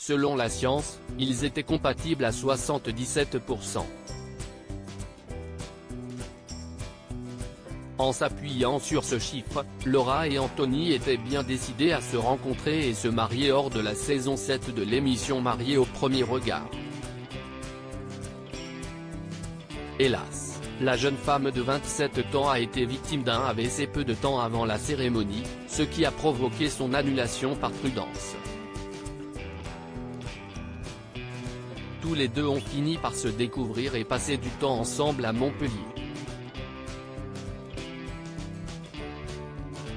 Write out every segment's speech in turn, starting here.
Selon la science, ils étaient compatibles à 77%. En s'appuyant sur ce chiffre, Laura et Anthony étaient bien décidés à se rencontrer et se marier hors de la saison 7 de l'émission Mariés au premier regard. Hélas, la jeune femme de 27 ans a été victime d'un AVC peu de temps avant la cérémonie, ce qui a provoqué son annulation par prudence. Tous les deux ont fini par se découvrir et passer du temps ensemble à Montpellier.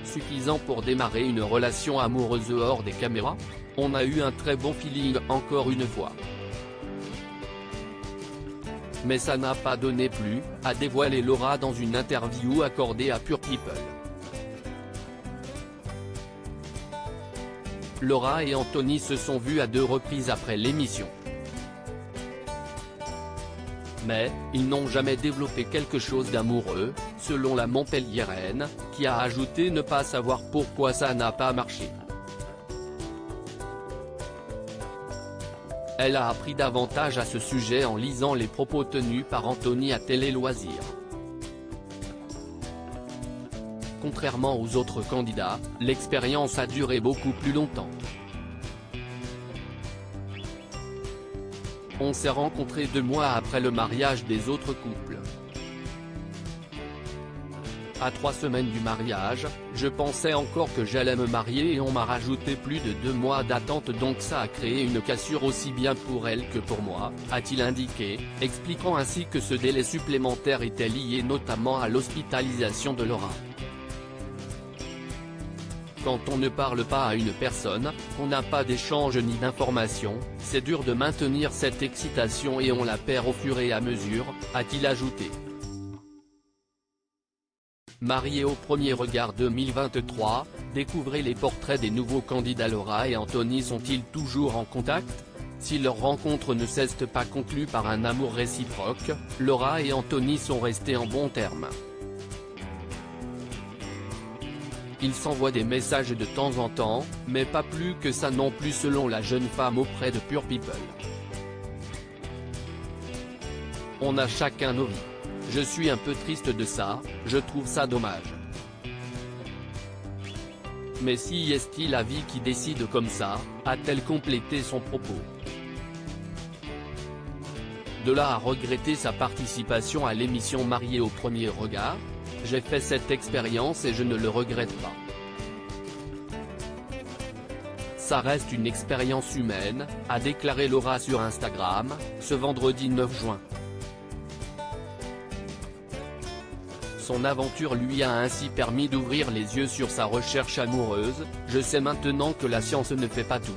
Suffisant pour démarrer une relation amoureuse hors des caméras? On a eu un très bon feeling encore une fois. Mais ça n'a pas donné plus, a dévoilé Laura dans une interview accordée à Pure People. Laura et Anthony se sont vus à 2 reprises après l'émission. Mais, ils n'ont jamais développé quelque chose d'amoureux, selon la Montpelliéraine, qui a ajouté ne pas savoir pourquoi ça n'a pas marché. Elle a appris davantage à ce sujet en lisant les propos tenus par Anthony à Télé Loisirs. Contrairement aux autres candidats, l'expérience a duré beaucoup plus longtemps. On s'est rencontrés 2 mois après le mariage des autres couples. À 3 semaines du mariage, je pensais encore que j'allais me marier et on m'a rajouté plus de 2 mois d'attente, donc ça a créé une cassure aussi bien pour elle que pour moi, a-t-il indiqué, expliquant ainsi que ce délai supplémentaire était lié notamment à l'hospitalisation de Laura. Quand on ne parle pas à une personne, on n'a pas d'échange ni d'information, c'est dur de maintenir cette excitation et on la perd au fur et à mesure, a-t-il ajouté. Mariés au premier regard 2023, découvrez les portraits des nouveaux candidats. Laura et Anthony sont-ils toujours en contact? Si leur rencontre ne s'est pas conclue par un amour réciproque, Laura et Anthony sont restés en bons termes. Ils s'envoient des messages de temps en temps, mais pas plus que ça non plus selon la jeune femme auprès de Pure People. On a chacun nos vies. Je suis un peu triste de ça, je trouve ça dommage. Mais si est-il la vie qui décide comme ça, a-t-elle complété son propos. De là à regretter sa participation à l'émission Mariés au premier regard? J'ai fait cette expérience et je ne le regrette pas. Ça reste une expérience humaine, a déclaré Laura sur Instagram, ce vendredi 9 juin. Son aventure lui a ainsi permis d'ouvrir les yeux sur sa recherche amoureuse. Je sais maintenant que la science ne fait pas tout.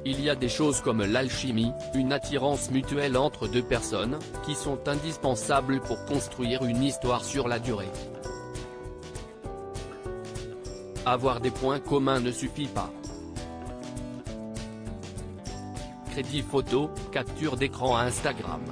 Il y a des choses comme l'alchimie, une attirance mutuelle entre 2 personnes, qui sont indispensables pour construire une histoire sur la durée. Avoir des points communs ne suffit pas. Crédit photo, capture d'écran Instagram.